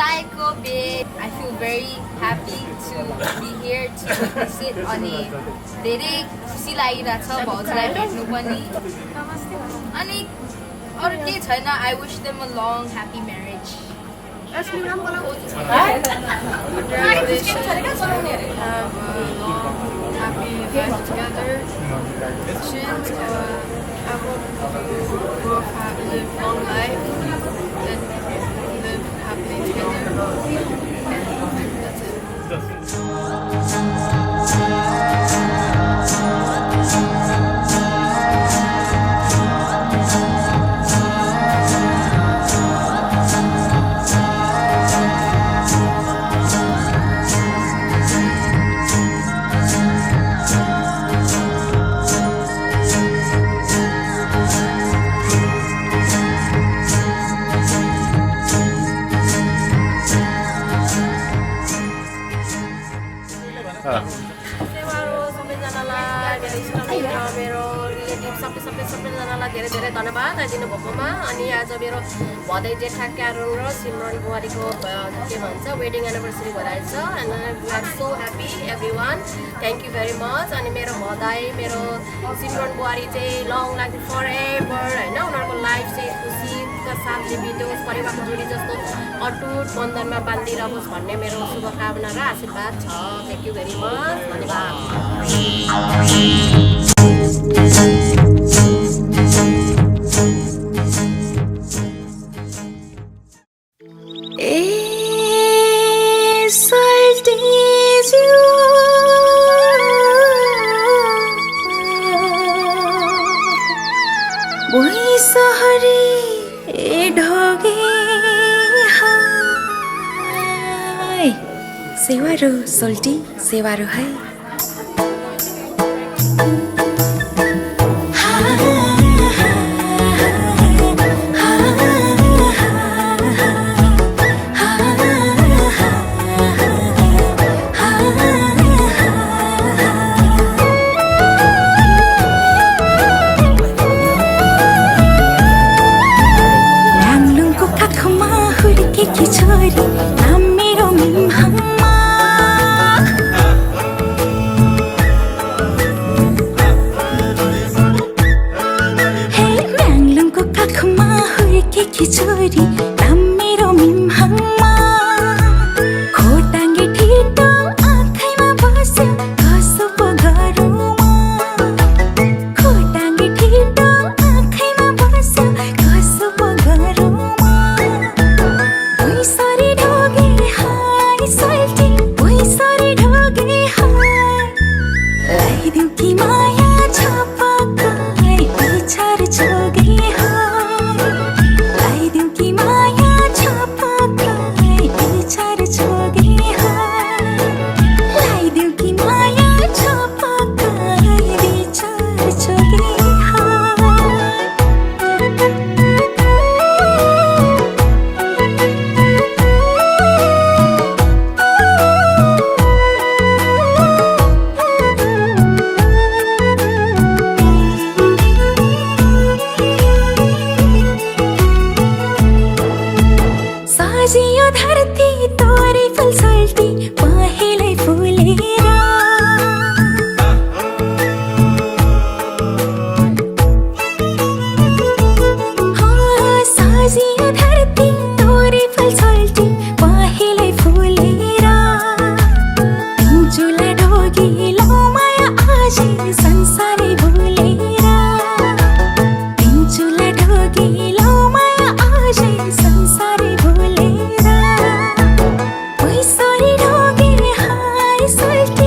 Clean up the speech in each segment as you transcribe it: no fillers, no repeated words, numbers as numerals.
दाइको बे I feel very happy to be here to witness it अनि धेरै खुसी लागिरहेछ भाउजूलाई भेट्नु पनि अनि अरु केही छैन I wish them a long happy marriage. Congratulations. Have a long, happy life together. I hope you both live long life and live happily together. That's सबैजनालाई धेरै धेरै धन्यवाद दिनु भएकोमा अनि आज मेरो भदै जेठा क्यारोन र सिमरन बुहारीको के भन्छ वेडिङ एनिभर्सरी भइरहेछ and we are so happy everyone thank you very much अनि मेरो भदै मेरो सिमरन बुहारी चाहिँ लङ लाइफ फर एभर होइन उनीहरूको लाइफ चाहिँ खुसीका साथले बितोस् परिवारको जोडी जस्तो अटुट बन्धनमा बाँधिरहोस् भन्ने मेरो शुभकामना र आशीर्वाद छ थ्याङ्क यू भेरी मच धन्यवाद सेवारो सोल्टी सेवारो है रामलुङको काखमा हुर्केकी छोरी नाम मेरो मिमहाङ छोरी नाम मेरो मिमहाङमा खोटाङ्गे ठिटो आँखैमा बस्यो कसो पो गरौँमा खोटाङ्गे ठिटो आँखैमा बस्यो कसो पो गरौँमा भुइँसरी ढोगे हाय सोल्टी भुइँसरी ढोगे हाय लगाइदेऊ कि माया छपक्कै बिछार छोगे सजियो धरती तोरै फुल सोल्टी पहेँलै फुलेर सजियो धरती तोरै फुल सोल्टी पहेँलै फुलेर पिन्चुला ढोगी लौ माया आजी संसारै भुलेर पिन्चुला ढोगी लौ माया आजी संसारै भुलेर Soy ढोगे हाय सोल्टी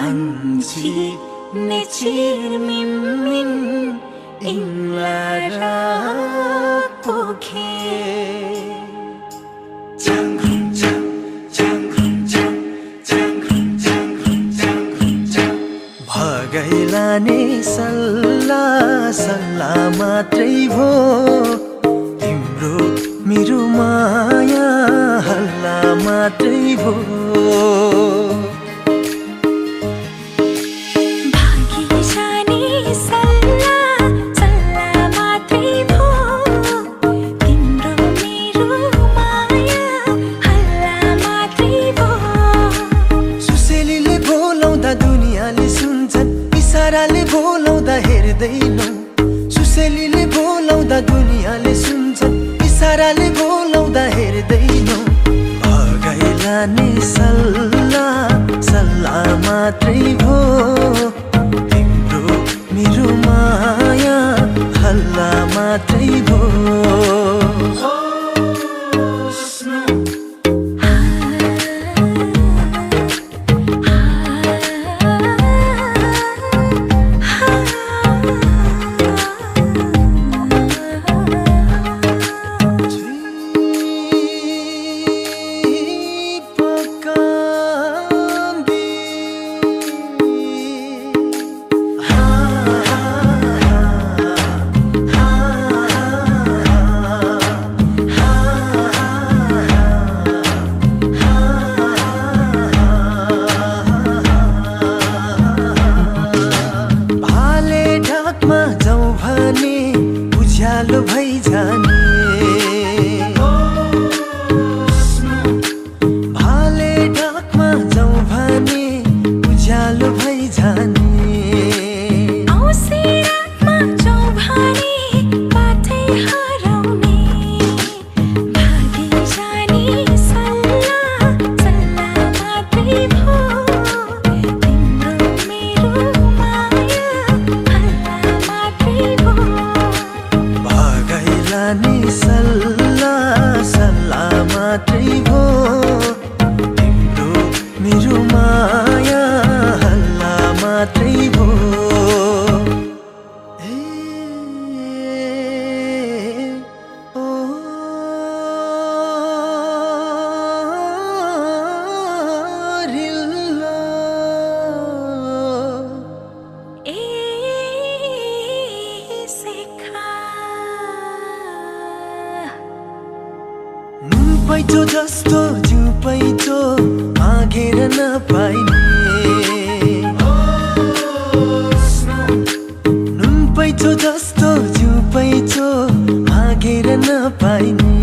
anchi nechir min min inglara pokhe भगैलाने सल्ला सल्ला मात्रै भो तिम्रो मेरो माया हल्ला मात्रै भो इसाराले बोलाउँदा हेर्दैनौ सुसेलीले बोलाउँदा दुनियाँले सुन्छ इसाराले बोलाउँदा हेर्दैनौ भगैलाने सल्ला सल्ला मात्रै भो तिम्रो मेरो माया हल्ला मात्रै भो उज्यालो भई जाने भाले ढाकमा जाउँ भने उज्यालो भई जाने औँसी रातमा जाउँ भने बाटै हराउने भागी जाने सल्ला सल्ला मात्रै भो तिम्रो मेरो माया हल्ला मात्रै भो भगैलाने सल्ला सल्ला मात्रै भो तिम्रो मेरो माया हल्ला मात्रै भो पैचो जस्तो जिउ पैचो मागेर नपाइने नुन पैचो जस्तो जिउ पैचो मागेर नपाइने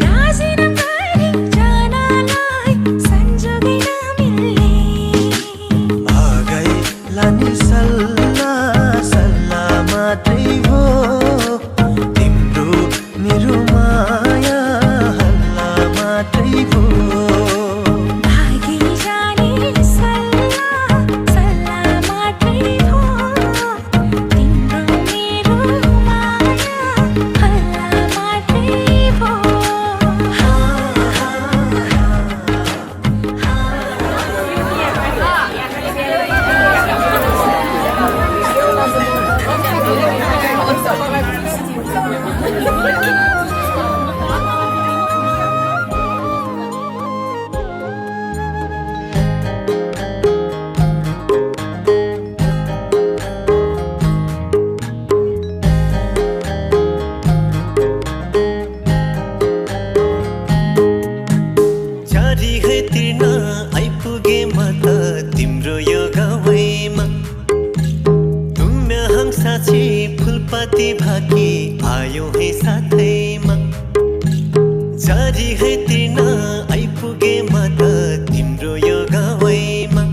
राजी नगरी जानलाई संजोगै नमिल्ने भगैलाने सल्ला सल्ला मात्रै भो तिम्रो मेरो माया मात्रै भो भागी जाने सल्ला सल्ला मात्रै भो तिम्रो मेरो माया हल्ला मात्रै भो फुलपाती भाकी आयो है साथैमा जारी है तिर्न आइपुगे म त तिम्रो यो गाउँमा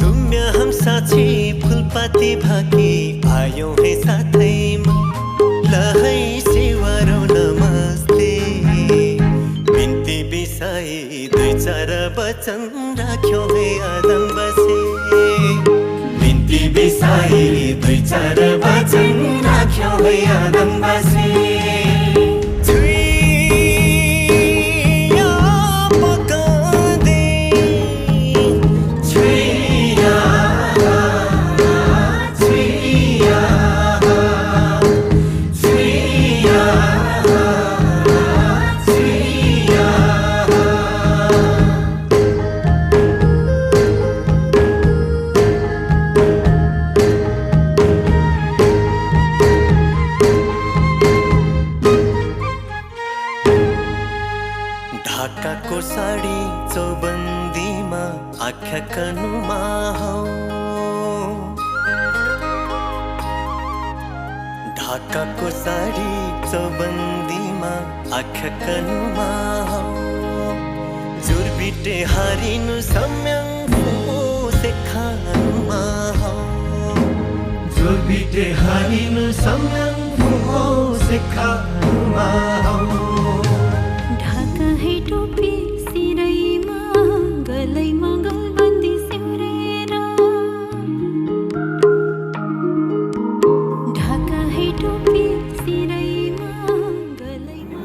तुम्य हम साथी फुलपाती भाकी आयो है साथैमा लहै सेवारो नमस्ते बिन्ती बिसाई दुई चार वचन राख्यो है आदम बसे बिसाई दुई चार वचन राख्यो है आदम बसे छुइया पकाउँदै ढाकाको साडी चौबन्दीमा आँखा कनुमा हौ ढाकाको साडी चौबन्दीमा आँखा कनुमा हौ जुरबिटे हारिनु सम्यङ से खानुमा हौ जुरबिटे हारिनु सम्यङ से खानुमा हौ ढाका है टोपी सिरैमा गलैमा गलबन्दी सिउरेर ढाका है टोपी सिरैमा गलैमा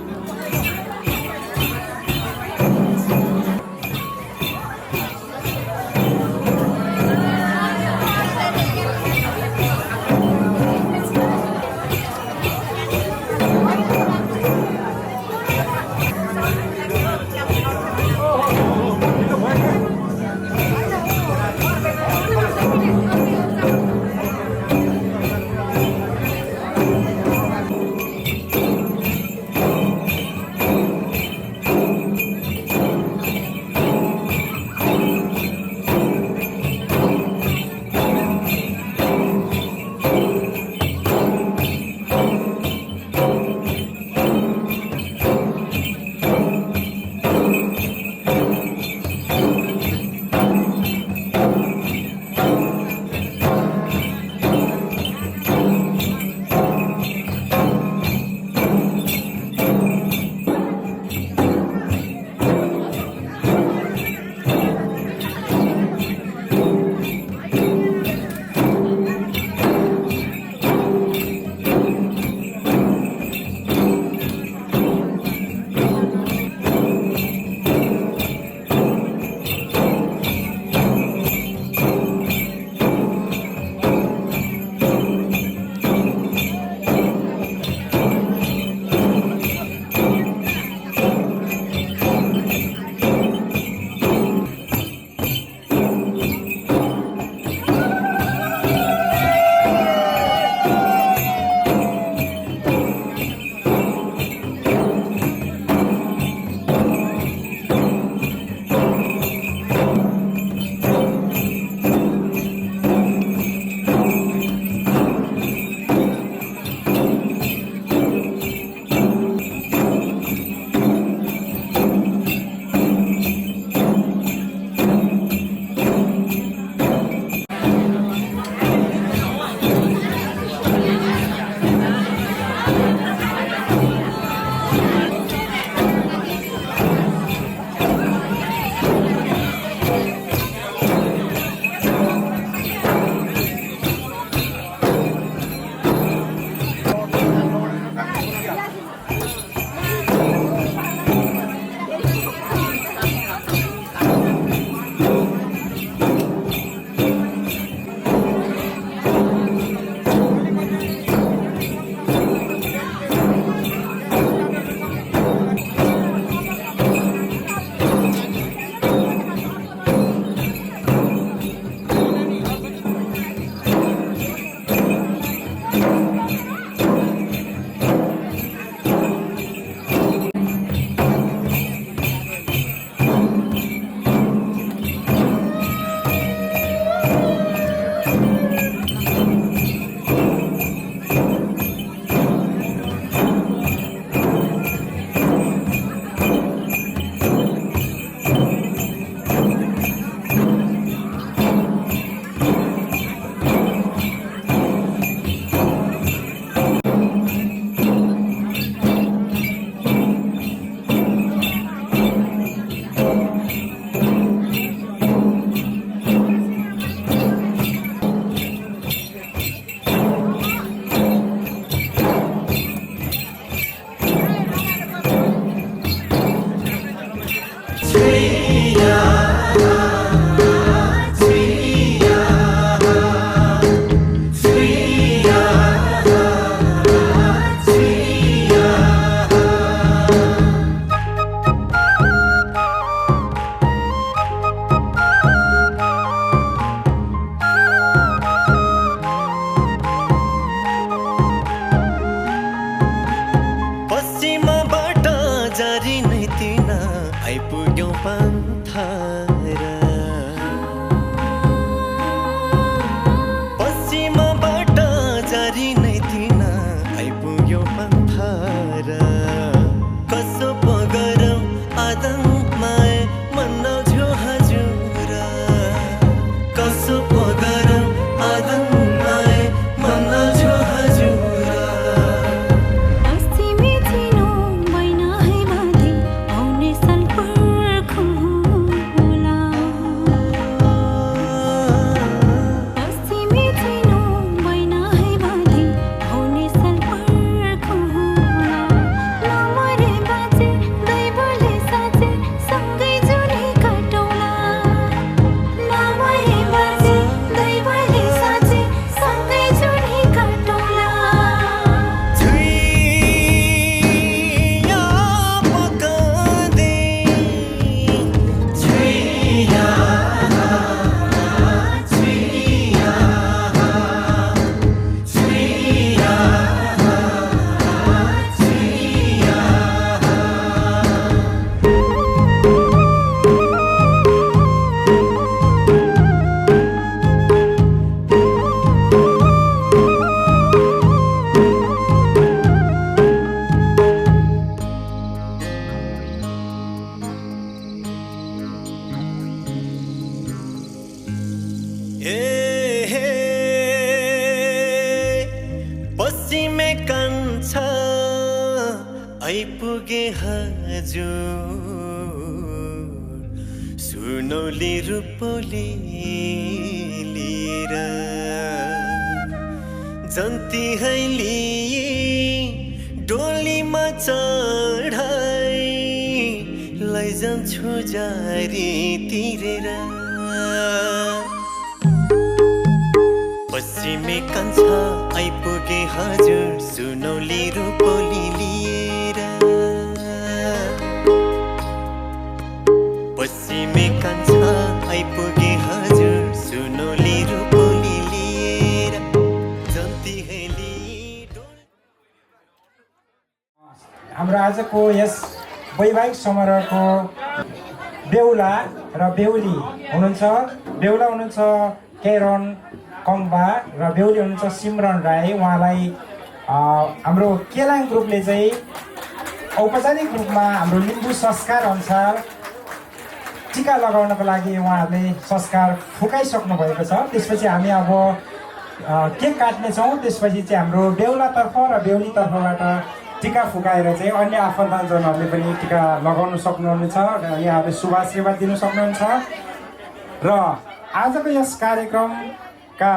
आइपुग्यौँ पन्थरा पश्चिमबाट जारी नै दिन आइपुग्यौँ पन्थरा कसो पो गरौँ आदम माए मन झ्यो हजुर कसो पो गरौँ आदम माए मन झ्यो हजुर पश्चिमी चिनो बैना है बाँधे आउने साल पर्खौ होला पश्चिमी चिनो बैना है बाँधे आउने साल पर्खौ होला नमरे बाँचे दैवले साँचे सँगै जुनी काटौला नमरे बाँचे दैवले साँचे सँगै जुनी काटौला छुइया पकाउँदै छुइया छुइया छुइया छुइया पश्चिमे कान्छ आइपुगे हजुर सुनौली रूपौली लिएर जन्ती हैली डोलीमा चढाई लैजान्छु जारी तिरेर पश्चिमे कान्छ आइपुगे हजुर सुनौली रूपौली लिएर पश्चिमे कान्छ आइपुगे हजुर सुनौली रूपौली लिएर जन्ती हेली हाम्रो आजको यस वैवाहिक समारोहको बेहुला र बेहुली हुनुहुन्छ बेहुला हुनुहुन्छ केरन कङ्बा र बेहुली हुनुहुन्छ सिमरन राई उहाँलाई हाम्रो केलाङ ग्रुपले चाहिँ औपचारिक रूपमा हाम्रो लिम्बू संस्कार अनुसार टिका लगाउनको लागि उहाँहरूले संस्कार फुकाइसक्नु भएको छ त्यसपछि हामी अब केक काट्नेछौँ त्यसपछि चाहिँ हाम्रो बेहुलातर्फ र बेहुलीतर्फबाट टिका फुकाएर चाहिँ अन्य आफन्तजनहरूले पनि टिका लगाउन सक्नुहुनेछ र यहाँहरूले शुभ आशीर्वाद दिनु सक्नुहुन्छ र आजको यस कार्यक्रमका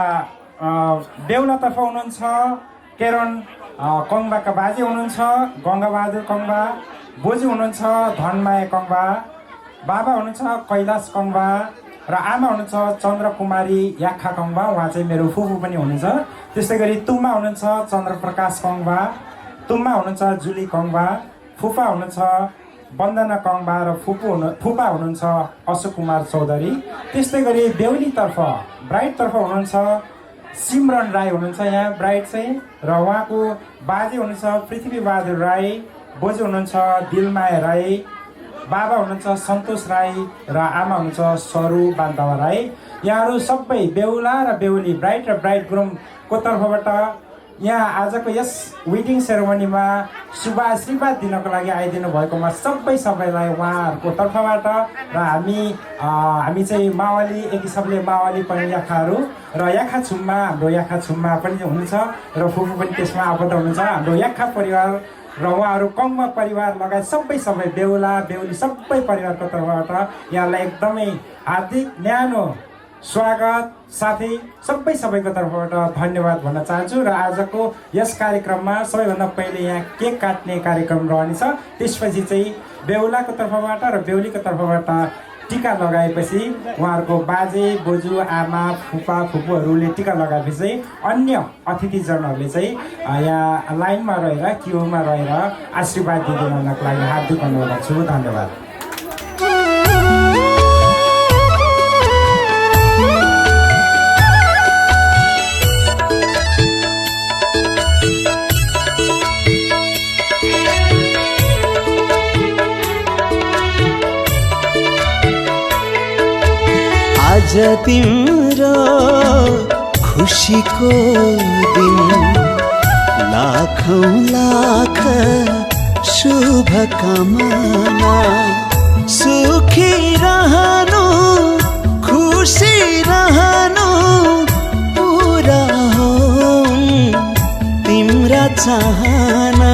बेहुलातर्फ हुनुहुन्छ केरन कङ्बाका बाजे हुनुहुन्छ गङ्गाबहादुर कङ्बा बोजू हुनुहुन्छ धनमाया कङ्बा बाबा हुनुहुन्छ कैलाश कङ्बा र आमा हुनुहुन्छ चन्द्रकुमारी याखा कङ्बा उहाँ चाहिँ मेरो फुपू पनि हुनुहुन्छ त्यस्तै गरी तुम्मा हुनुहुन्छ चन्द्रप्रकाश कङ्बा तुम्मा हुनुहुन्छ जुली कङ्बा फुपा हुनुहुन्छ वन्दना कङ्बा र फुपा हुनुहुन्छ अशोक कुमार चौधरी त्यस्तै गरी बेहुलीतर्फ ब्राइडतर्फ हुनुहुन्छ सिमरन राई हुनुहुन्छ यहाँ ब्राइड चाहिँ र उहाँको बाजे हुनुहुन्छ पृथ्वीबहादुर राई बोजू हुनुहुन्छ दिलमाया राई बाबा हुनुहुन्छ सन्तोष राई र आमा हुनुहुन्छ सरू बान्तवा राई यहाँहरू सबै बेहुला र बेहुली ब्राइड र ब्राइड ग्रुमको तर्फबाट यहाँ आजको यस वेडिङ सेरेमनीमा शुभ आशीर्वाद दिनको लागि आइदिनु भएकोमा सबैलाई उहाँहरूको तर्फबाट र हामी चाहिँ मावली एक हिसाबले मावली पनि याखाहरू र याखा छुममा हाम्रो याखा छुममा पनि हुनुहुन्छ र फुपू पनि त्यसमा आबद्ध हुनुहुन्छ हाम्रो याखा परिवार र उहाँहरू कङ्बा परिवार लगायत सबै बेहुला बेहुली सबै परिवारको तर्फबाट यहाँलाई एकदमै हार्दिक न्यानो स्वागत साथै सबैको तर्फबाट धन्यवाद भन्न चाहन्छु र आजको यस कार्यक्रममा सबैभन्दा पहिले यहाँ केक काट्ने कार्यक्रम रहनेछ त्यसपछि चाहिँ बेहुलाको तर्फबाट र बेहुलीको तर्फबाट टिका लगाएपछि उहाँहरूको बाजे बोजू आमा फुपा फुपूहरूले टिका लगाएपछि चाहिँ अन्य अतिथिजनहरूले चाहिँ यहाँ लाइनमा रहेर क्युमा रहेर आशीर्वाद दिनुको लागि हार्दिक अनुरोध गर्छु धन्यवाद आज तिम्रो खुसीको दिन लाखौं लाख शुभकामना सुखी रहनु खुसी रहनु पुरा होन् तिम्रा चाहना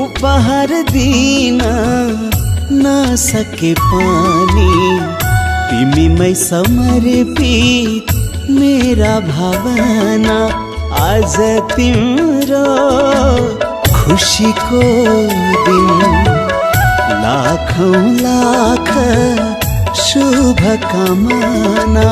उपहार दिन नसके पनि तिमीमै समर्पित मेरा भावना आज तिम्रो खुसीको दिन लाखौं लाख शुभकामना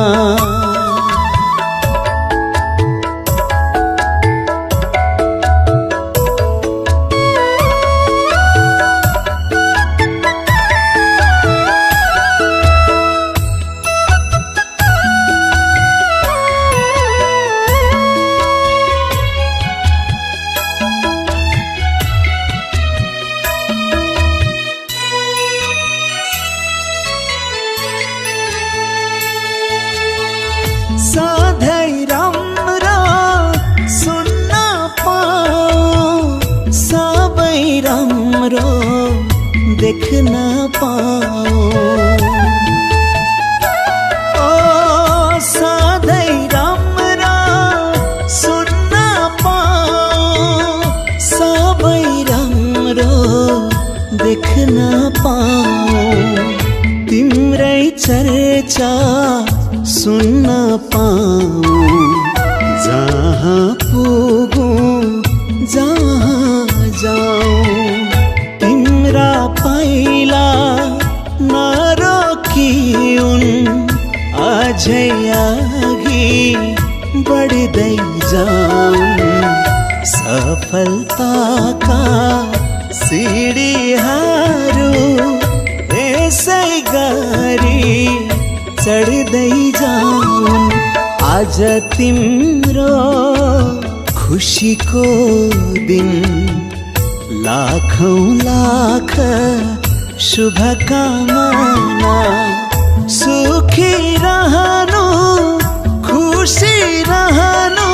सधैँ राम्रो सुन्न पाऊ सबै राम्रो देख्न पाऊ ओ सधैँ राम्रो सुन्न पाऊ सबै राम्रो देख्न पाऊ तिम्रै चर्चा सुन्न पाऊँ जहाँ पुगूँ जहाँ जाऊँ तिम्रा पाइला नरोकिउन् अझै अघि बढ्दै जाऊँ सफलताका सिडीहरू यसै गरी चढ्दै जाऊँ आज तिम्रो खुसीको दिन लाखौं लाख शुभकामना सुखी रहनु खुसी रहनु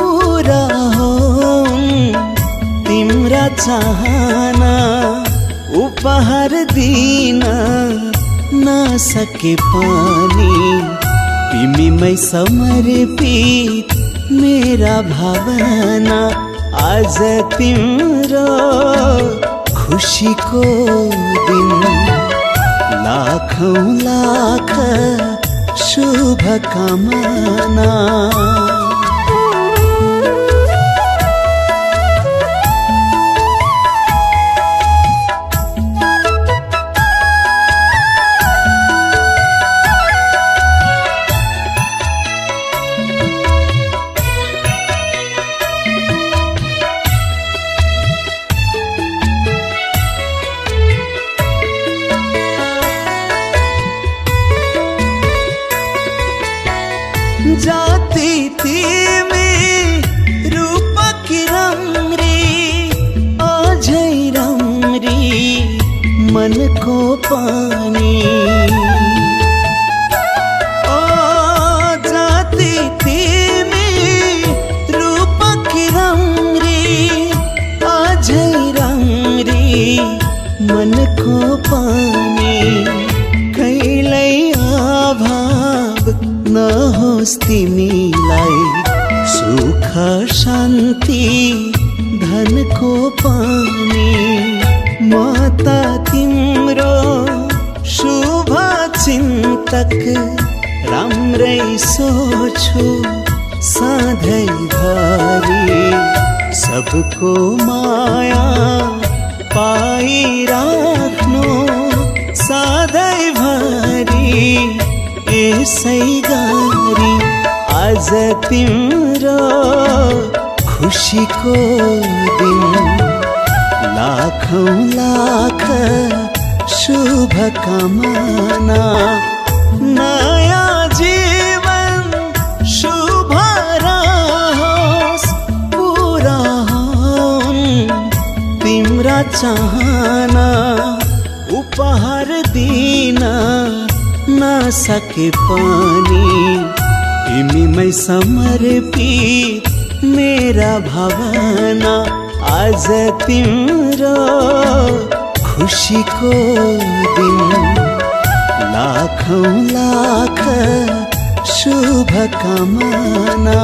पुरा होन् तिम्रा चाहना उपहार दिन नसके पनि तिमीमै समर्पित मेरा भावना आज तिम्रो खुसीको दिन लाखौं लाख शुभकामना जाति तिमी रूपकी राम्री अझै राम्री मनको पानी ओ जाति तिमी रूपकी राम्री अझै राम्री मनको पानी कहिल्यै अभाव नहोस् तिमीलाई सुख शान्ति धनको पानी म त तिम्रो शुभ चिन्तक राम्रै सोच्छु सधैँभरि सबको माया पाइराख्नु सधैँभरि यसै गरी आज तिम्रो खुसीको दिन लाखौं लाख शुभकामना नयाँ जीवन शुभ रहोस् पुरा होन् तिम्रा चाहना उपहार दिन नसके पनि तिमीमै समर्पित मेरा भावना। आज तिम्रो खुसीको दिन, लाखौं लाख शुभकामना।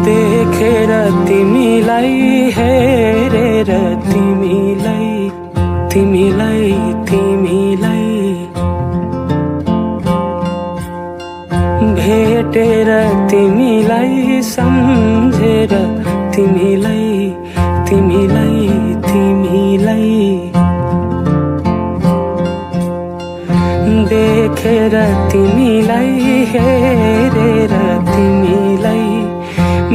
देखेर तिमीलाई, हेरेर तिमीलाई, तिमीलाई तिमीलाई भेटेर तिमीलाई, सम्झेर तिमीलाई, तिमीलाई तिमीलाई देखेर तिमीलाई, हेरेर तिमीलाई,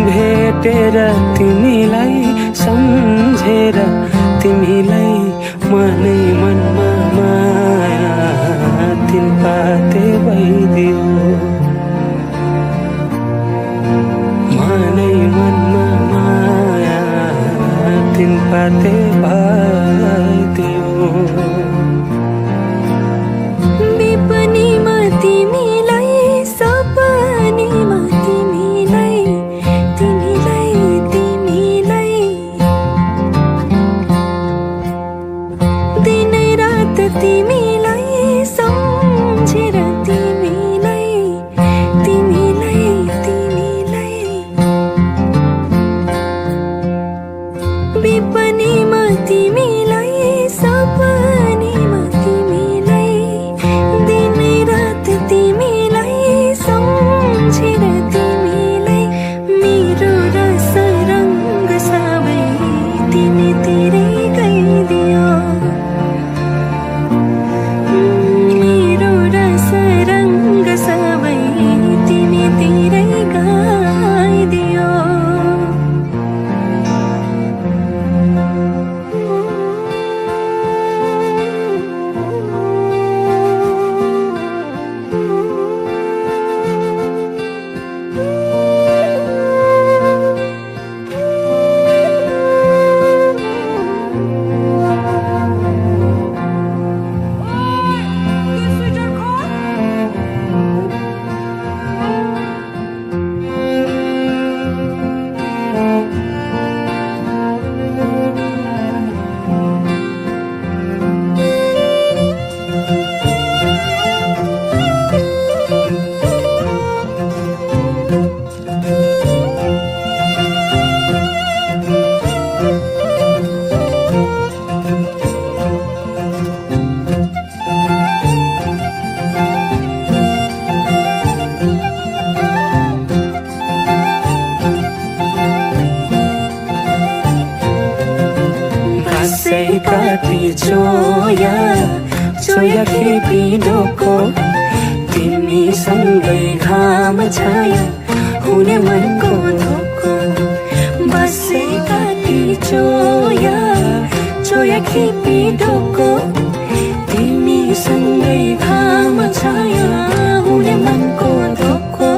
भेटेर तिमीलाई, सम्झेर तिमीलाई, मनै मनमा माया तिन पाते भइदियो। मनै मनमा माया तिन पाते भइदियो। विपनीमा तिमीलाई, सपनीमा तिमीलाई, तिमीलाई तिमीलाई दिनै रात तिमीलाई, सम्झेर तिमीलाई, तिमीलाई तिमीलाई विपनीमा तिमीलाई, सपनीमा तिमीलाई, दिनै रात तिमीलाई, सम्झेर तिमीलाई, मेरो रस रङ्ग सबै तिमीतिरै गइदियो। मेरो रस रङ्ग सबै तिमीतिरै गइदियो। काटी चोया चोया खेपी डोको, तिमीसँगै घाम छाया हुने मनको धोको। बसे काटी चोया चोया खेपी डोको, तिमीसँगै घाम छाया हुने मनको धोको।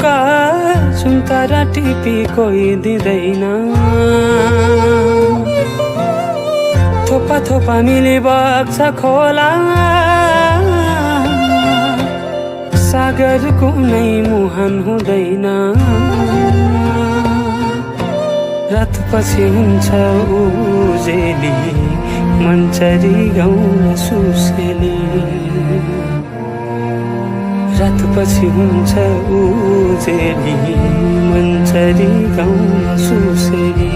मौका जुन तारा टिपी कोही दिँदैन थोपा थोपा मिली बग्छ खोला सागर कुनै मुहान हुँदैन रात पछि हुन्छ उजेली मन्चरी गाउँ सुसेली रात पछि हुन्छ उजेली मन्चरी गाउँ सुसेली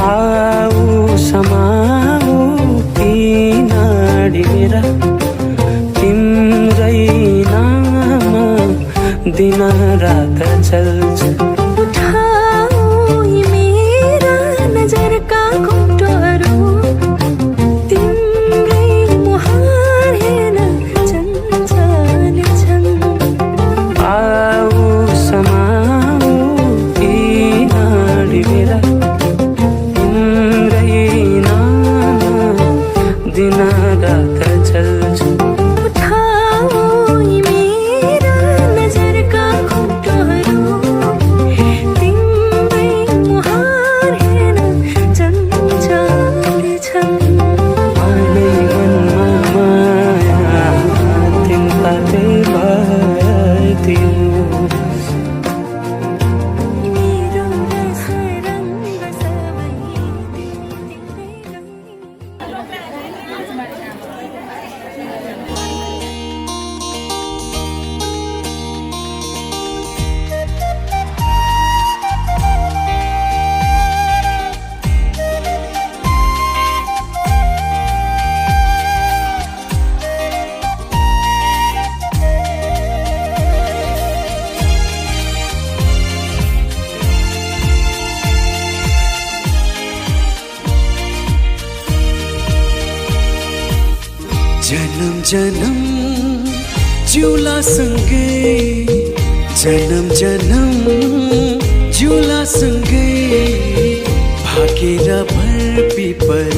आऊ समाऊ किनाडी मेरा तिम्रै नाम दिन रात चल्छ उठाऊ ये मेरा नजर का घुंघरू तिम्रै मुहार हेर्न चञ्चल छन् आऊ समाऊ किनाडी मेरा दिन रात चल्छ उठाऊ ये मेरा नजर का घुंघरू तिम्रै मुहार हेर्न चञ्चल छन् मानै मनमा माया तिमीले भइदियो मेरो रस रङ्ग सबै तिमीले जन्म जन्म जिउला सँगै जन्म जन्म जिउला सँगै भागेर भर पिपल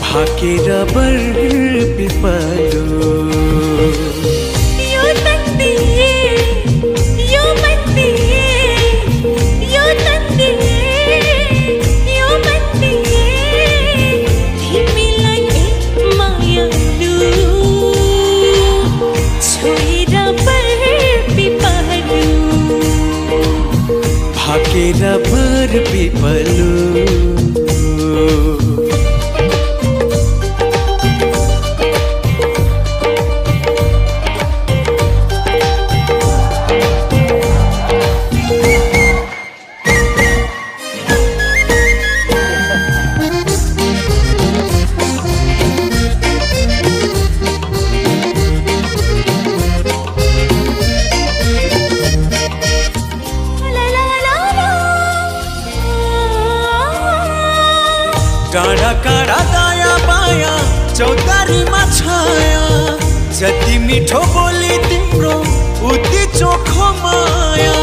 भागेर भर पिपल यो तकदीर यो मत्तीर यो तकदीर यो मत्तीर तिमीलाई मायालु छोएर पर पिपलु भागेर भर पिपल डाँडा काँडा दायाँ बायाँ चौतारीमा छाया जति मिठो बोली तिम्रो उति चोखो माया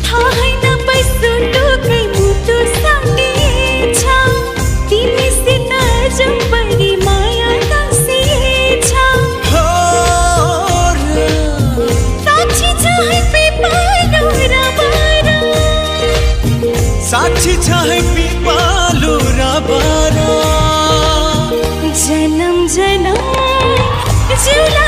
थाहै नपाइसु टोकै मुटु साटिएछ तिमीसित जम्परी माया गाँसिएछ साक्षी छ है पिपालु र बारा साक्षी छ है पिपालु र बारा जन्म जन्म जिउला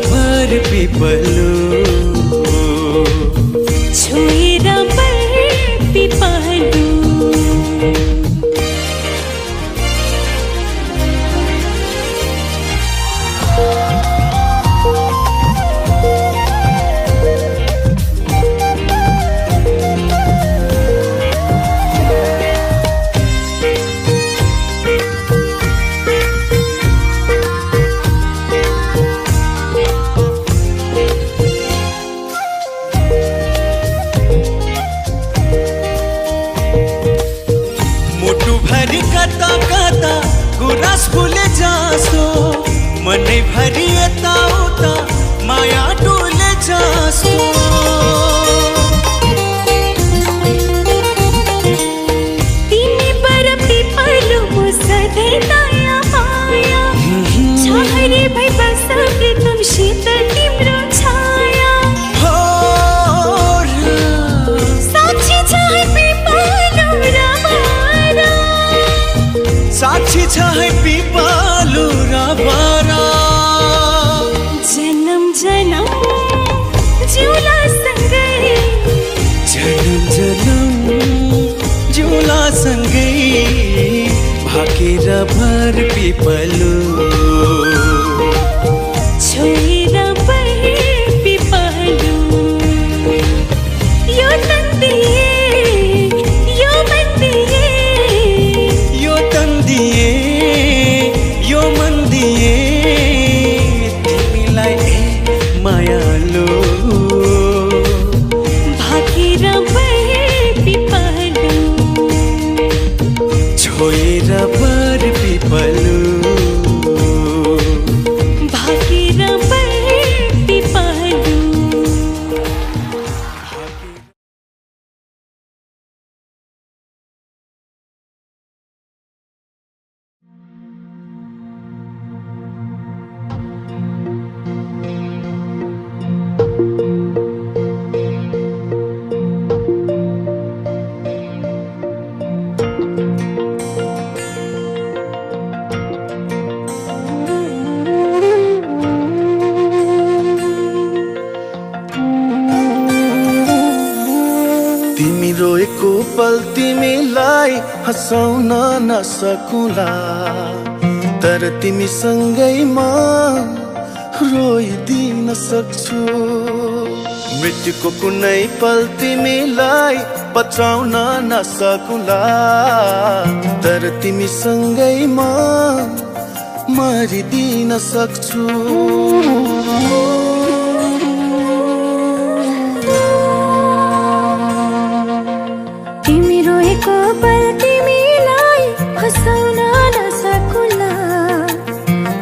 भर पिपलु छोएर भर पिपलु गुरास फुले जासो मनै भरि यताउता माया डुले जासो तिमी बर पिपलु सधैँ नयाँ माया छहरे भई बस प्रीतम शीतल तिम्रो छाया हो साक्षी छ है पिपलु र बारा साक्षी छ है पिपलु र बारा जन्म जन्म जिउला सँगै जन्म जन्म जिउला सँगै भाकेर भर पिपलु छोएर भर पिपलु यो तन्दिए यो मन्दिए यो तन्दिए यो मन दिए तिमीलाई मायालु भाकेर भर पिपलु छोएर भर पिपलु भाकेर भर पिपलु तिमी रोएको पल तिमीलाई हँसाउन नसकुला तर तिमीसँगै म रोइदिन सक्छु मृत्युको कुनै पल तिमीलाई बचाउन नसकुला तर तिमीसँगै म मरिदिन सक्छु तिमी रोएको पल तिमीलाई हँसाउन नसकुला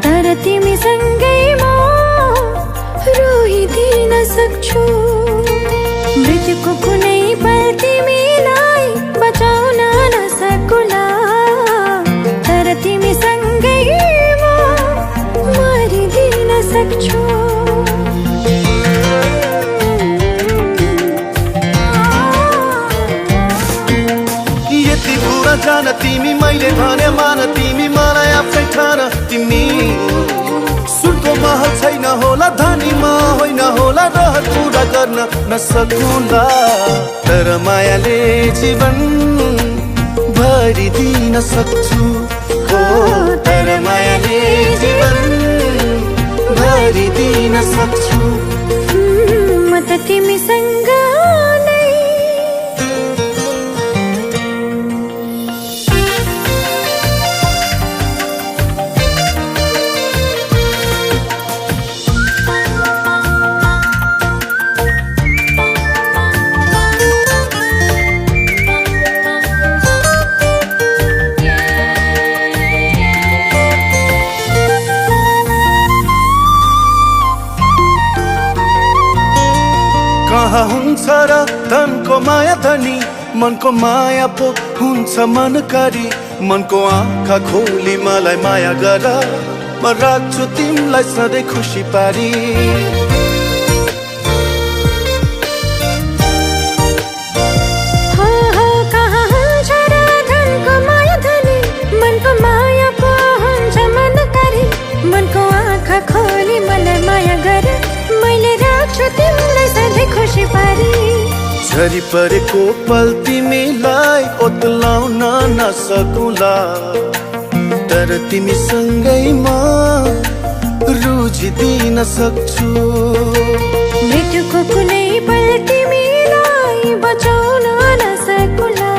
तर तिमीसँगै म रोइदिन सक्छु मृत्युको कुनै पल तिमीलाई बचाउन नसकुला तर तिमीसँगै म मरिदिन सक्छु जान तिमी मैले भने मान तिमी मलाई आफै ठान तिमी सुनको महल छैन होला धनीमा होइन होला रहर पुरा गर्न नसकुला तर मायाले जीवन भरिदिन सक्छु हो तर मायाले जीवन भरिदिन सक्छु म त तिमीसँग कहाँ हुन्छ र धनको माया धनी मनको माया पो हुन्छ मनकारी मनको आँखा खोली मलाई माया गर म राख्छु तिमीलाई सधैँ खुसी पारी कहाँ हुन्छ र धनको माया धनी मनको माया पो हुन्छ मनकारी मनको आँखा खोली मलाई माया गर खुसी पारी झरी परेको पल तिमीलाई ओत्लाउन नसकुला तर तिमीसँगैमा रुझिदिन सक्छु मृत्युको कुनै पल तिमीलाई बचाउन नसकुला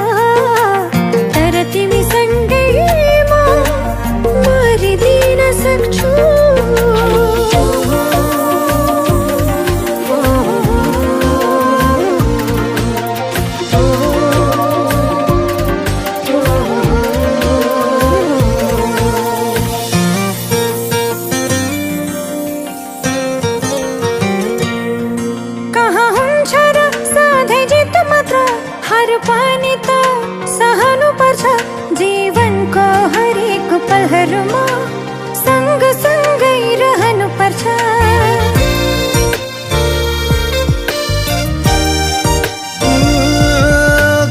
तर तिमीसँगैमा मरिदिन सक्छु पानी त सहनु पर्छ जीवनको हरेक पलहरूमा सँग सँगै रहनु पर्छ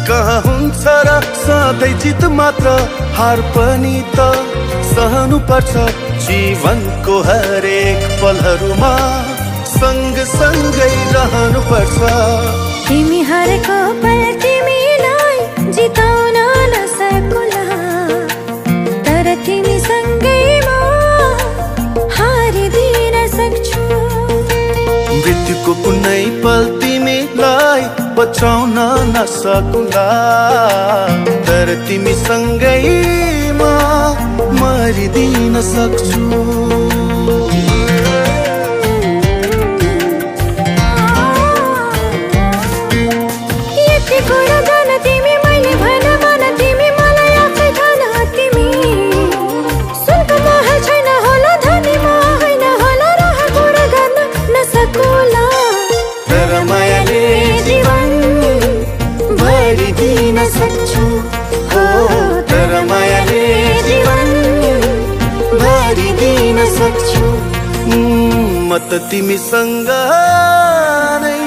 कहाँ हुन्छ र सधैँ जित मात्र हार पनि त सहनु पर्छ जीवनको हरेक पलहरूमा सँग सँगै रहनु पर्छ तिमी हारेको पल जिताउन नसकुला तर तिमीसँगैमा हारिदिन सक्छु मृत्युको कुनै पल तिमीलाई बचाउन नसकुला तर तिमीसँगैमा मरिदिन सक्छु सक्छु हो तर मायाले जीवन भरिदिन सक्छु म त तिमीसँग नै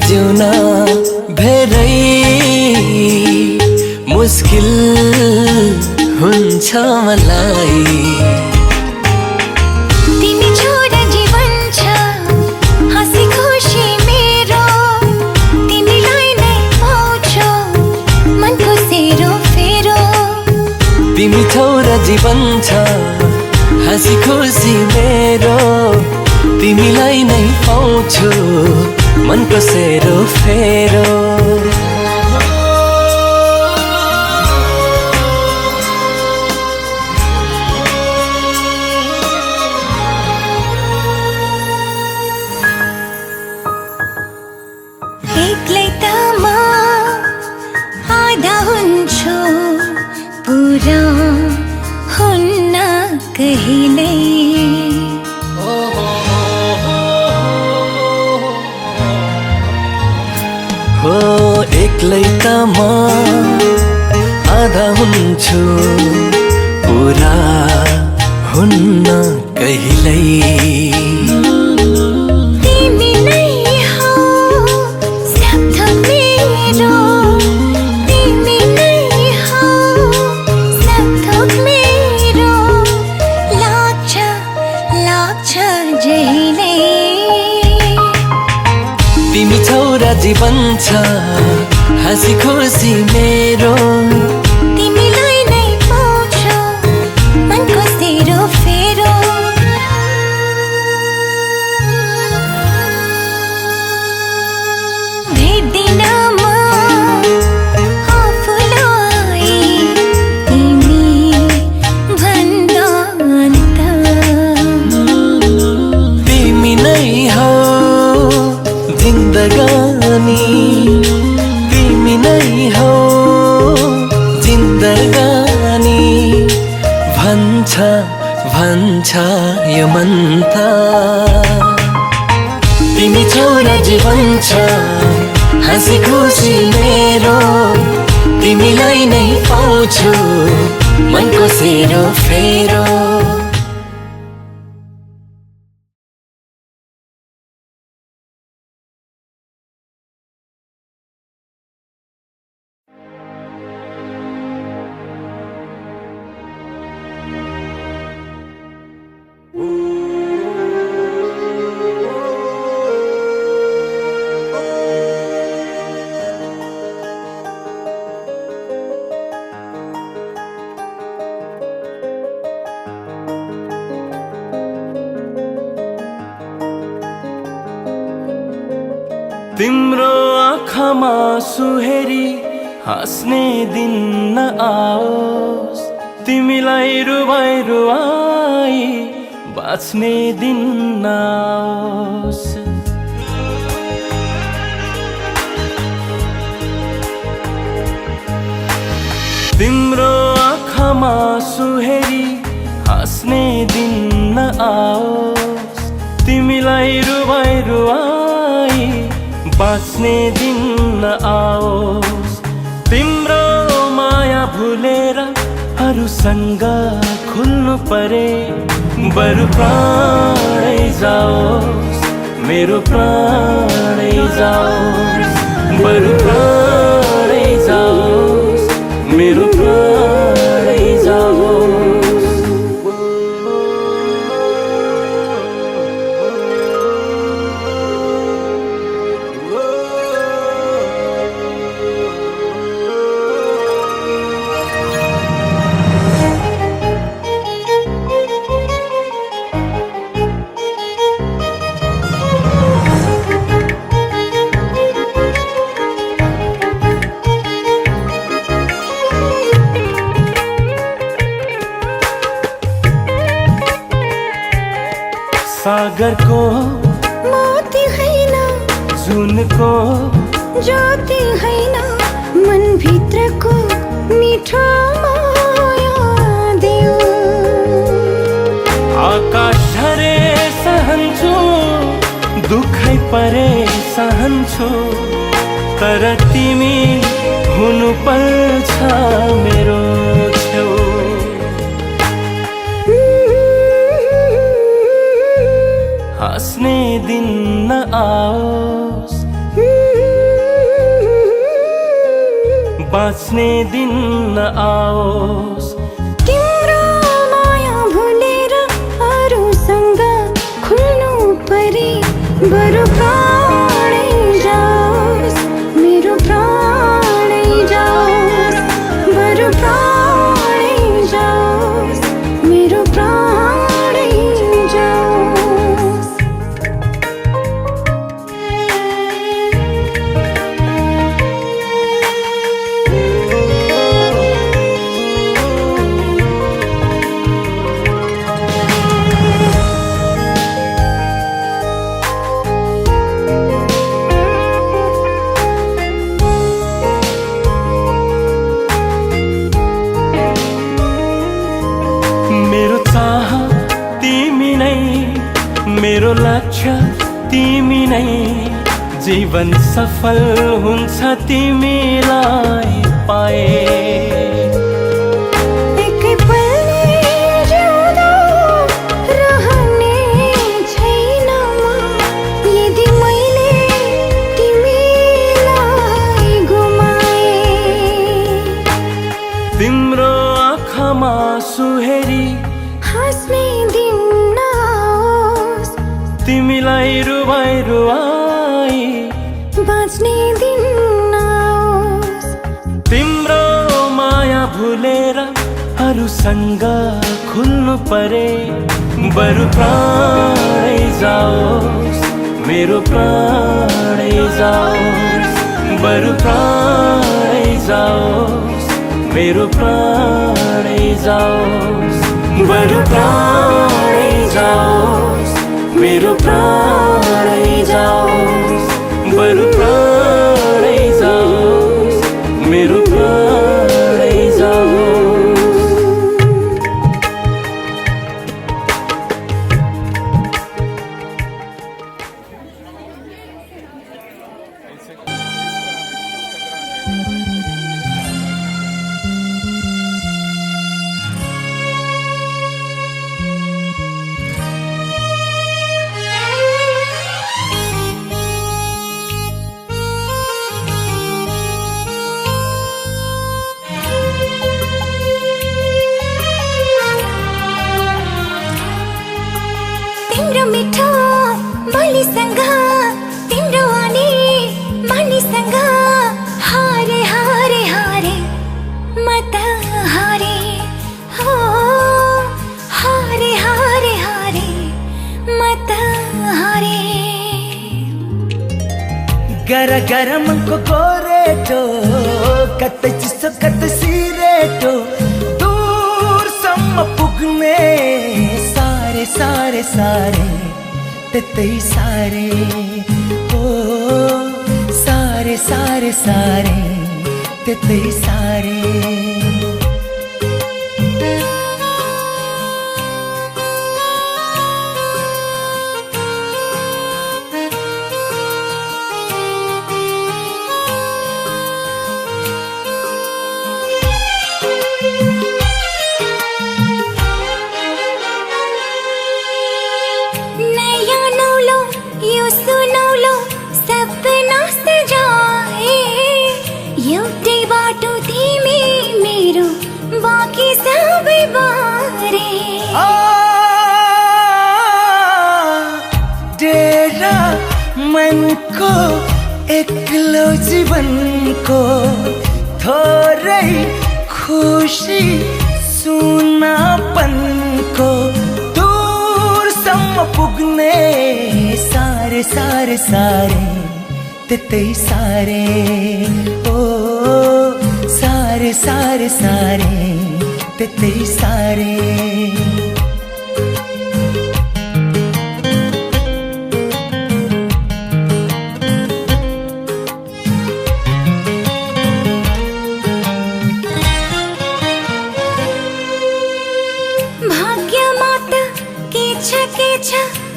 जिउन धेरै मुस्किल हुन्छ मलाई तिमी छोरा जीवन छ हाँसी खुसी मेरो तिमीलाई नै पाउँछु मनको सेरो फेरो तिमी छोरा जीवन छ हाँसी खुसी मेरो तिमीलाई नै पाउँछु मनको सेरो फेरो एक्लै त म आधा हुन्छु पुरा हुन्न कहिल्यै हो एक्लै त म आधा हुन्छु पुरा हुन्न कहिल्यै तिमी नै हौ सब थोक मेरो तिमी नै हौ सब थोक मेरो लाग्छ जहिले तिमी छोरा जीवन छ हाँसी खुसी मेरो तिमीलाई नै पाउँछु मनको सेरो फेरो भेट्दिन म आफूलाई तिमी भन्दा अन्त तिमी नै हौ जिन्दगानी तिमी नै हौ जिन्दगानी भन्छ भन्छ यो मन त तिमी छौ र जीवन छ हाँसी खुसी मेरो तिमीलाई नै पाउँछु मनको सेरो फेरो तिम्रो आँखामा सुहेरी हाँस्ने दिन नआओस् तिमीलाई रुवाई रुवाई बाँच्ने दिन नआओस् तिम्रो आँखामा सुहेरी हाँस्ने दिन नआओस् तिमीलाई रुवाई रुवाई बाँच्ने दिन नआओस् तिम्रो माया भुलेर अरूसँग खुल्नु परे बरु प्राणै जाओस् मेरो प्राणै जाओस् बरु प्राणै जाओस् मेरो प्राणै जाओस् सागरको मोती हैन जुनको ज्योति हैन मन भित्रको मिठो माया देऊ आकाश झरे सहन्छु दुखै परे सहन्छु तर तिमी हुनु पर्छ मेरो छेउ हाँस्ने दिन नआओस् बाँच्ने दिन नआओस् तिम्रो माया भुलेर अरूसँग खुल्नु परे बरु प्राणै जाओस् मेरो प्राणै जाओस् बरु प्राणै जाओस् मेरो प्राणै जाओस् मेरो लक्ष्य तिमी नै जीवन सफल हुन्छ तिमीलाई पाए एकै पलले जिउँदो रहने छैन म यदि मैले तिमीलाई गुमाए तिम्रो आँखामा सुहेरी हाँस्ने दिन नआओस् तिमीलाई रुवाई रुवाई बाँच्ने दिन नआओस् तिम्रो माया भुलेर अरूसँग खुल्नु परे बरु प्राणै जाओस् मेरो प्राणै जाओस् बरु प्राणै जाओस् मेरो प्राणै जाओस् बरु प्राणै जाओस् मेरो प्राणै जाओस् बरु गर गर मनको गोरेटो कतै चिसो कतै सिरेटो दूरसम्म पुग्ने सारे सारे सारे त्यतै सारे ओ सारे सारे सारे त्यतै सारे डेरा मनको एक्लो जीवनको थोरै खुसी सुनापनको दूरसम्म पुग्ने सारे सारे सारे त्यतै सारे ओ सारे सारे सारे त्यतै सारे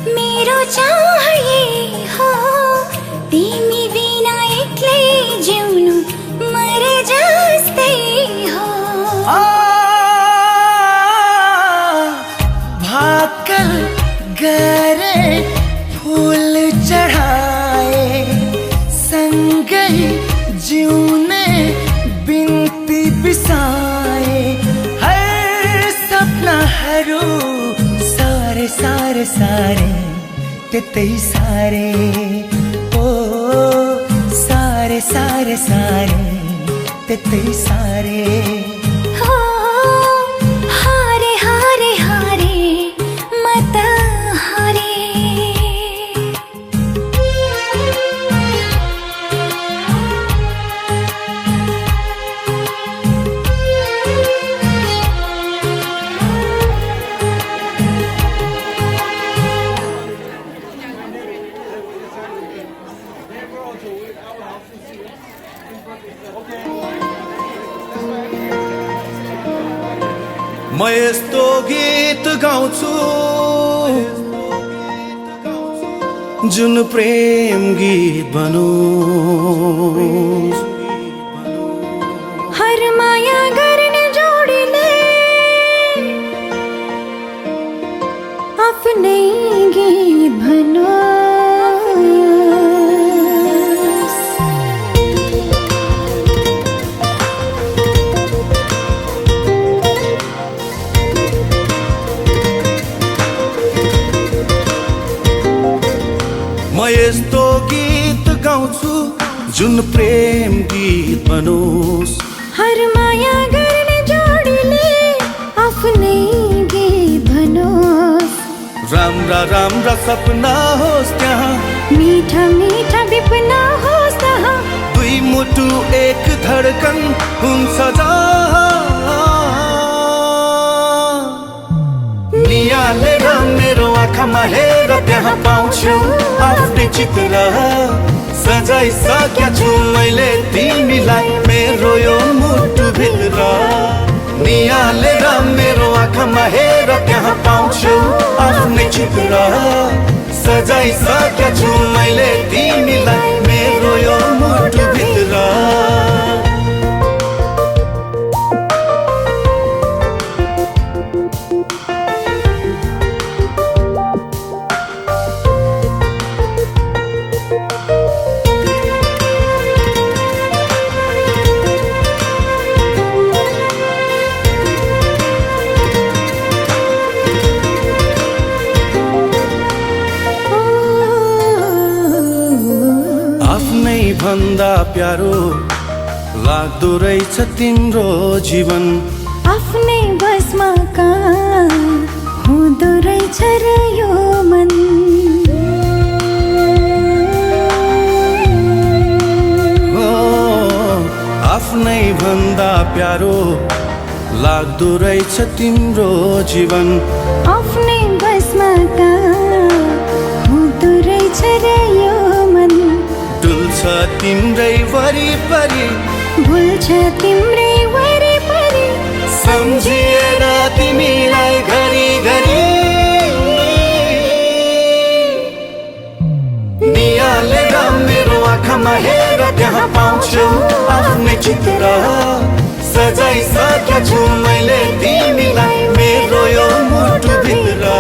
मेरो चाहिए हो तिमी बिना एक्लै जिउनु मरे जस्तै हो भाकल गरे फूल चढाए सँगै जिउने बिन्ती बिसाए हर सपनाहरू सारे सारे सारे त्यतै सारे ओ सारे सारे सारे त्यतै सारे हो हारे हारे हारे मत हारे म यस्तो गीत गाउँछु जुन प्रेम गीत बनोस् हर माया गर्ने जोडीले आफ्नै गीत भनोस् म यस्तो गीत गाउँछु जुन प्रेम गीत बनोस् हर माया गर्ने जोडीले आफ्नै गीत भनोस् राम्रा राम्रा सपना होस् त्यहाँ मीठा मीठा विपना होस् तहाँ दुई मुटु एक धडकन हुन्छ नियालेर मेरो आँखामा हेर त्यहाँ पाउँछु आफ्नै चित्र सजाइसकेका छु मैले तिमीलाई मेरो यो मुटु भित्र नियालेर मेरो आँखामा हेर त्यहाँ पाउँछु आफ्नै चित्र सजाइसकेका छु मैले तिमीलाई मेरो यो मुटु भित्र भन्दा प्यारो लाग्दो रहेछ तिम्रो जीवन आफ्नै बसमा कहाँ हुँदो रहेछ र यो मन भन्दा प्यारो लाग्दो रहेछ तिम्रो जीवन आफ्नै बसमा हुँदो रहेछ रे यो मन डुल्छ तिम्रै वरिपरि भुल्छ तिम्रै वरिपरि सम्झिएर तिमीलाई घरि घरि नियालेर मेरो आँखामा हेर त्यहाँ पाउँछु आफ्नै चित्र सजाइसकेको छु मैले तिमीलाई मेरो यो मुटुभित्र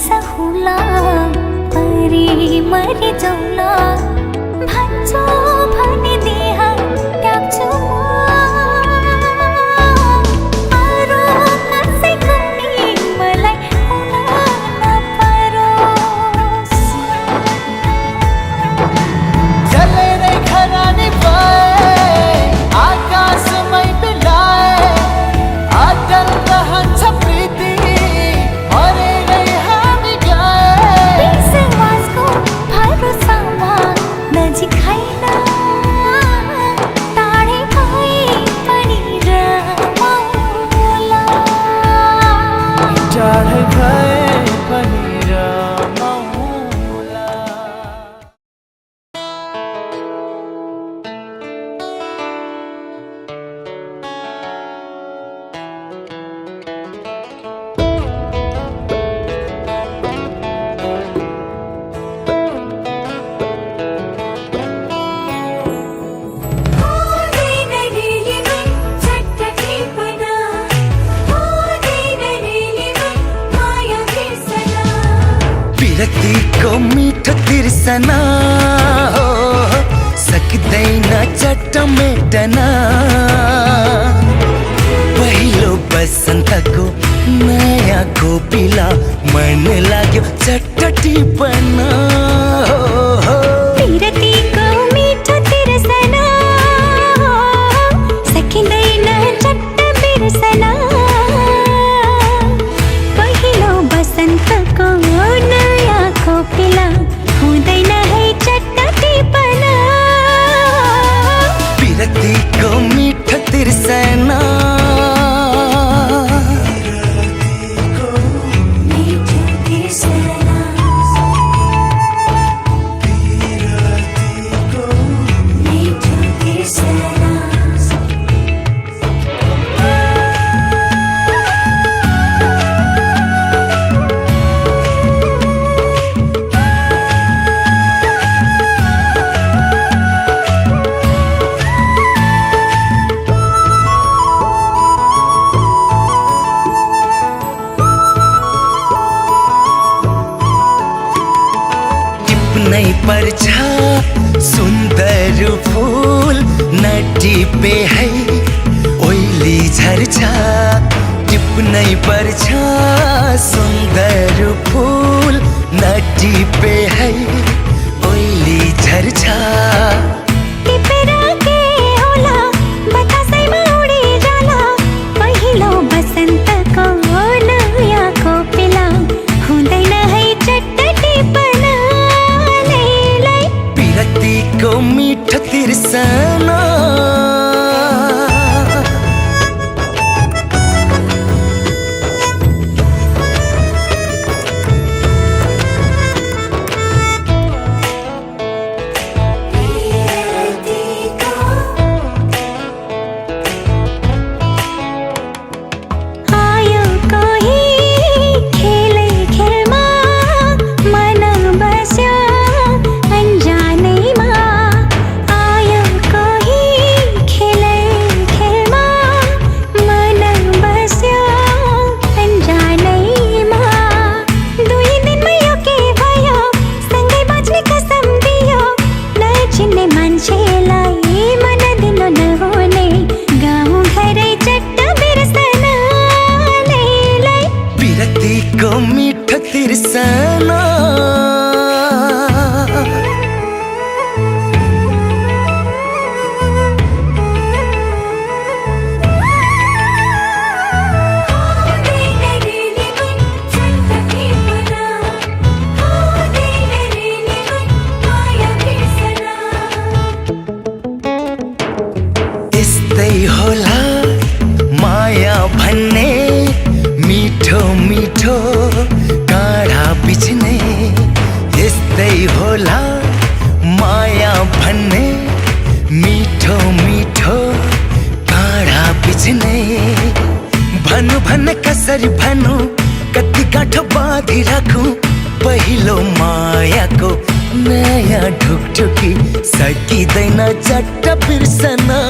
सहुला परी मरि जाउला भन्छौ भने देहा त्याग्छु अरू कसैको नि मलाई हुन नपरोस् जलेरै खरानी भए आकाशमै बिलाए अटल रहन्छ प्रीति विश्वासको भरोसामा बिर्सना हो सक्दैन चट्ट मेटन पहिलो बसन्तको नयाँ कोपिला मन लाग्यो चट्ट टिपन पिरतीको मिठो तिर्सना सकिँदैन चट्ट बिर्सना पहिलो बसन्तको नयाँ कोपिला हुँदैन है चट्ट टिपन पिरतीको मिठो तिर्सना नै पर्छ सुन्दर फूल नटिपे है ओइली झर्छ टिप्नै पर्छ सुन्दर फूल नटिपे है ओइली झर्छ टिपेर के होला बतासैमा उडी जाला पहिलो बसन्तको नयाँ कोपिला हुँदैन है चट्ट टिपन पिरतीको मिठो तिर्सना आयो कोही खेलै खेलमा मन बस्यो अन्जानैमा आयो कोही खेलै खेलमा मन बस्यो अन्जानैमा दुई दिनमै यो के भयो सँगै बाँच्ने कसम दियो नचिन्ने मान्छेलाई मन दिनु नहुने गाउँ घरै चट्ट बिर्सना लै पिरतीको मिठो तिर्सना यस्तै होला माया भन्ने मिठो मिठो काँडा बिच्ने यस्तै होला माया भन्ने मिठो मिठो काँडा बिच्ने भन्नु भन्ने कसरी भन्नु कति गाँठो बाँधि राखौँ पहिलो मायाको नयाँ ढुकढुकी सकिँदैन चट्ट बिर्सना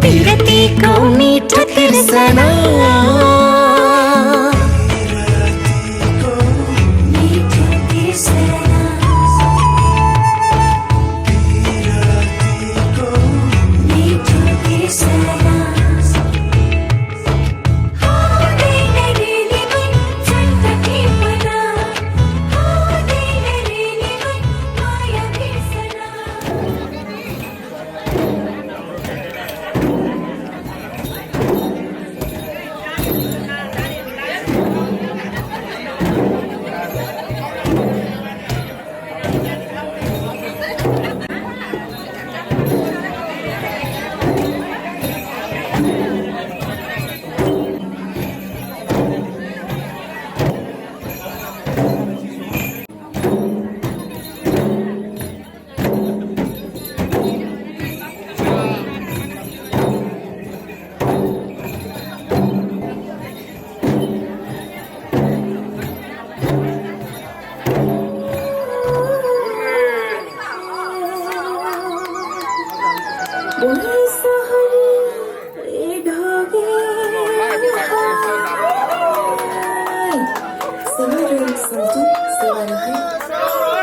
पिरतीको मिठो तिर्सना Semarang Seljuk Selarahan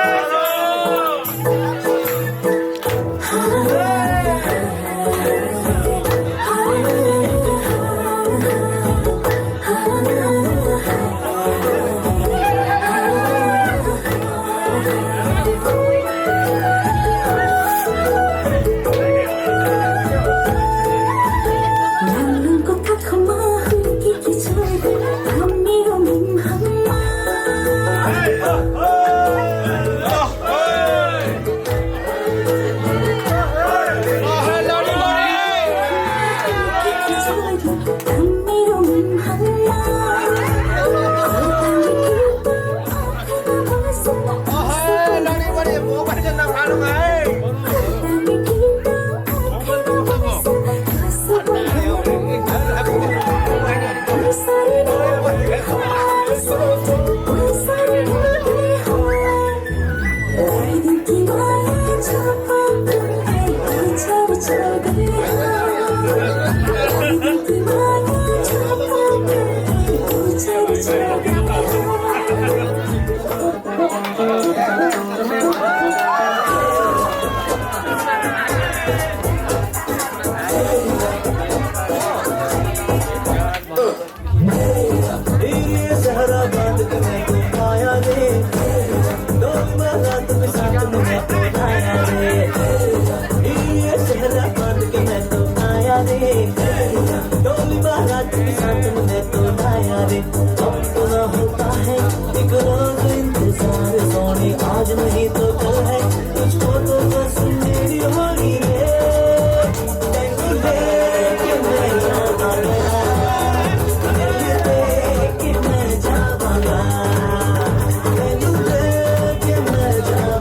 आज नहीं तो कल है तुझको तो बस मेरी होगी रे कि मैं जावा कि मैं जावा कि मैं जावा कि मैं जावा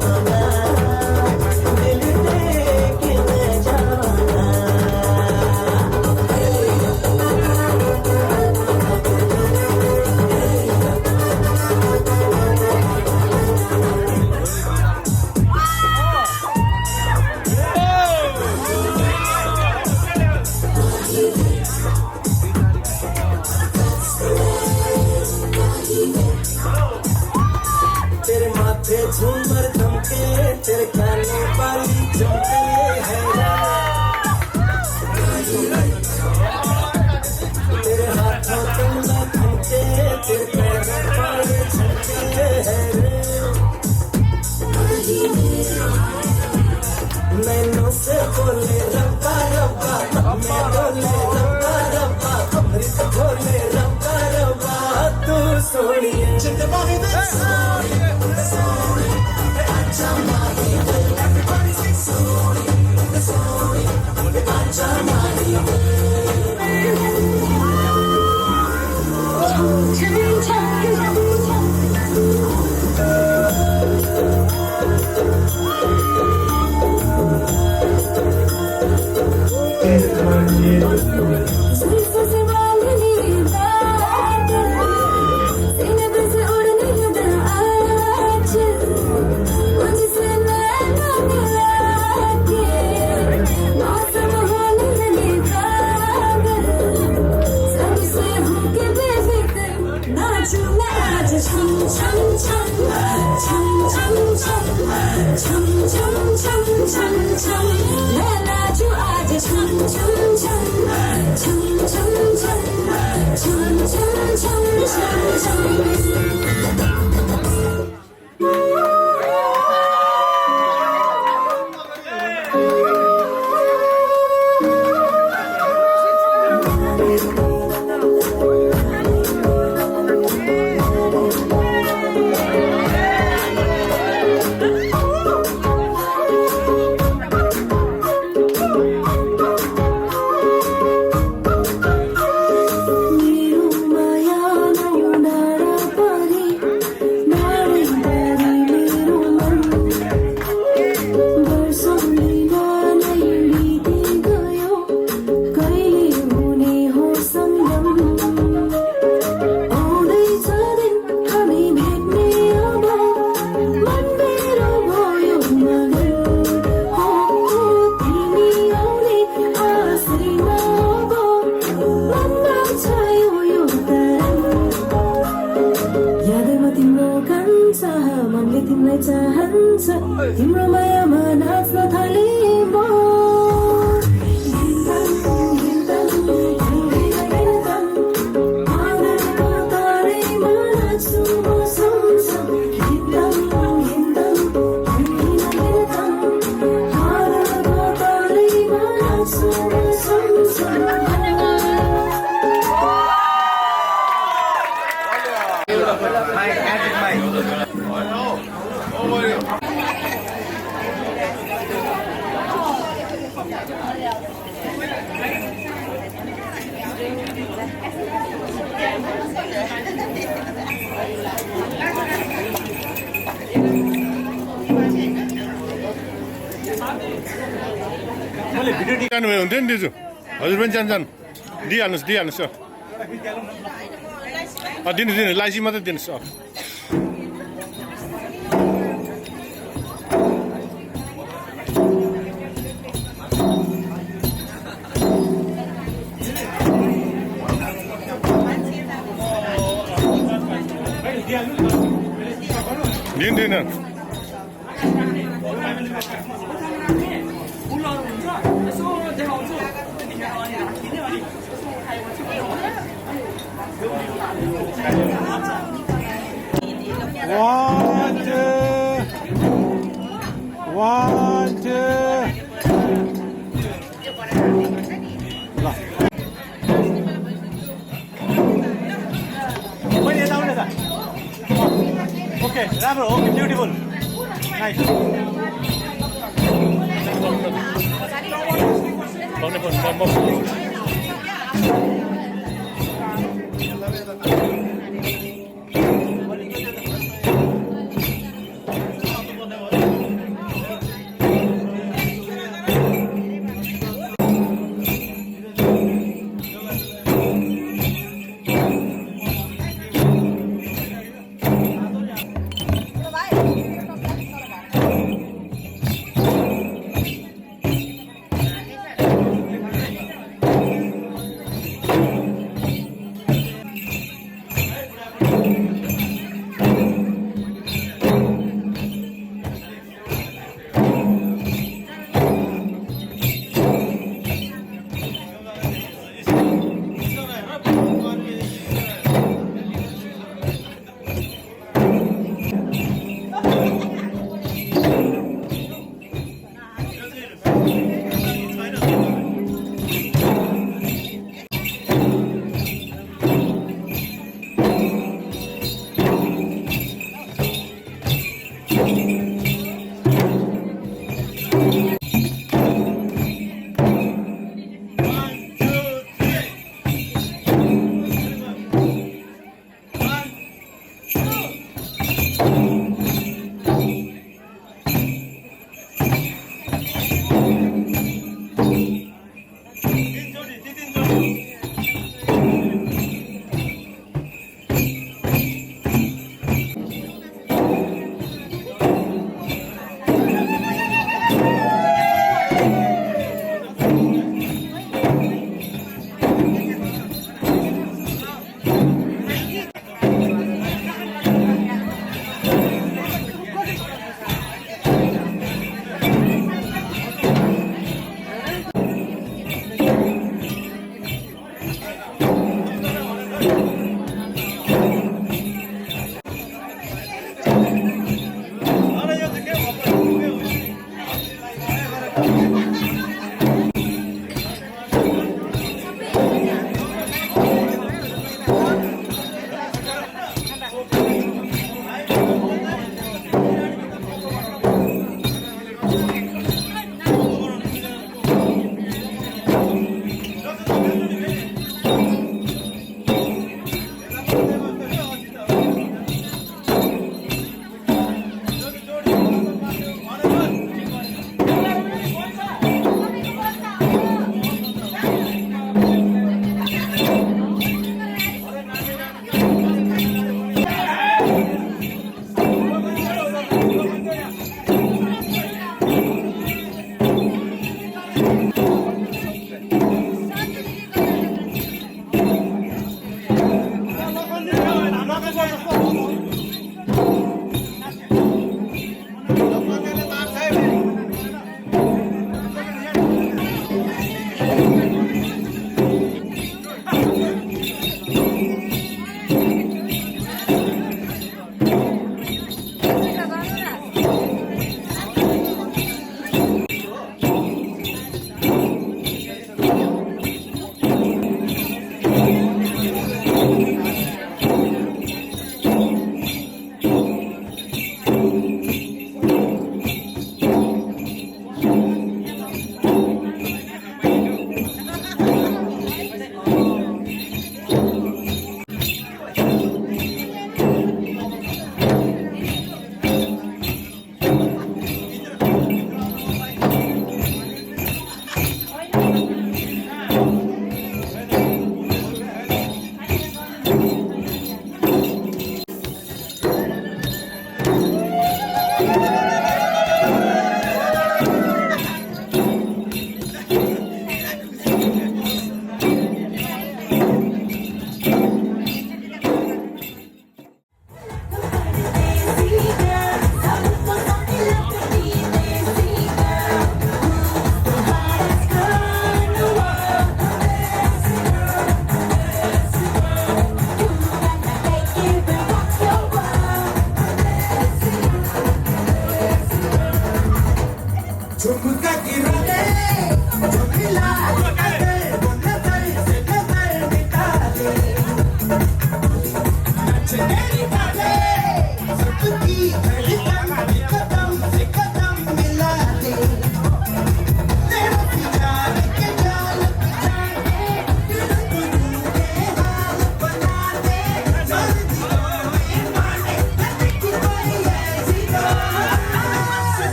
तेरे माथे झूमर थमके तेरे कानों वाली चमके है तेरे हाथों कंगना थमके तेरे पैरों वाली चमके है नैनों से बोले रब्बा रब्बा मैं बोले रब्बा रब्बा अमृत बोले रब्बा रब्बा तू सोनिए तिम्रो मायामा नाच्न थाले म मैले भिडियो निकाल्नु भयो हुन्थ्यो नि दिजु हजुर पनि जान दिइहाल्नुहोस् दिनु लाइसी मात्रै दिनुहोस् लिँदैन ओके राम्रो ओके ब्युटिफुल नाइस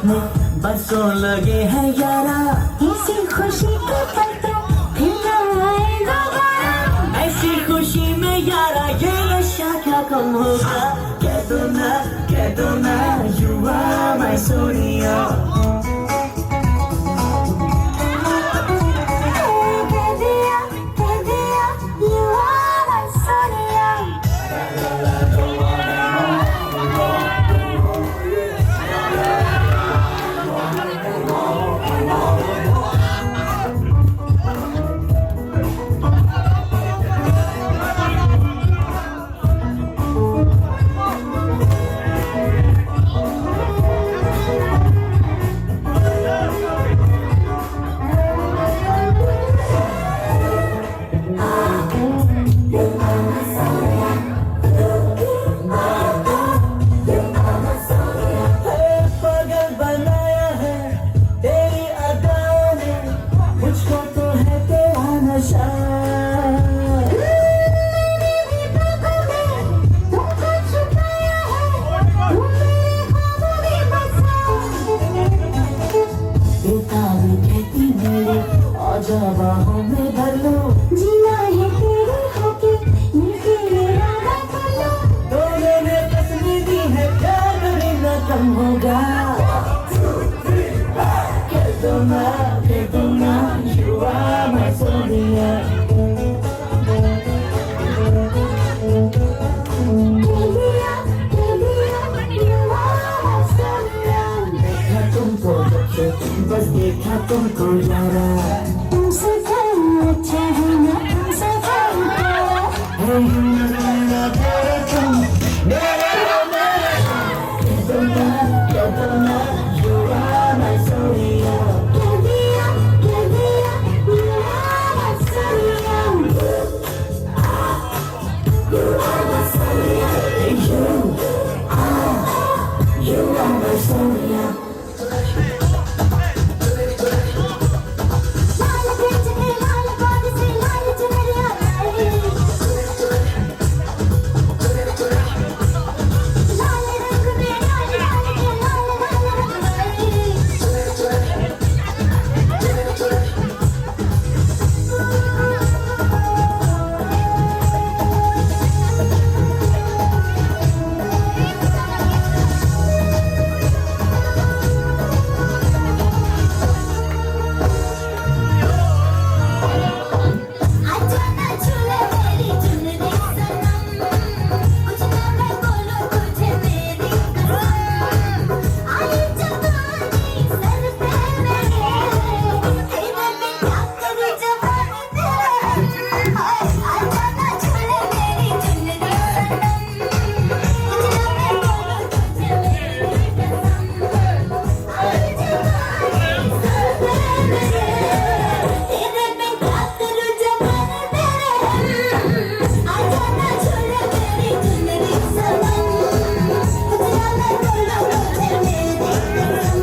में बरसों लगे हैं यारा, इसी खुशी के पल पे फिर आएगा दोबारा। ऐसी खुशी में यारा ये नशा क्या कम होगा। कह दो ना you are my Sonia। कह दिया you are my Sonia। पागल बनाया है तेरी अदाओं ने, मुझको तो है तेरा नशा। बेताबी कहती मेरी आजा बाहों में भर लो, जीना है तेरे होके मिलके इरादा कर लो। दोनों ने कसमें दी है प्यार कभी न कम होगा। कह दो ना you are my Sonia। कह दिया you are my Sonia। देखा तुमको जब से बस देखा तुमको यारा, तुमसे प्यार अच्छा है ना तुमसे प्यार करो। मेरे तुम मेरे कह दो ना you are my Sonia। कह दिया you are my Sonia। You are my Sonia। लाल पेच के लाल बाल से लाल चुनरिया लाई, लाल रंग में लाल लाल के लाल लाल रंग आजा ना छुले मेरी चुनरी सनम, कुछ ना मैं बोलूं तुझे मेरी कसम। आई जवानी सर पे मेरे, तेरे पे क्या करूं जवानी तेरे। आजा ना छुले मेरी चुनरी सनम, कुछ ना मैं बोलूं तुझे मेरी कसम। आई जवानी सर पे मेरे, तेरे पे क्या करूं जवानी तेरे। आजा ना छुले मेरी चुनरी सनम, कुछ ना मैं बोलूं तुझे मेरी कसम।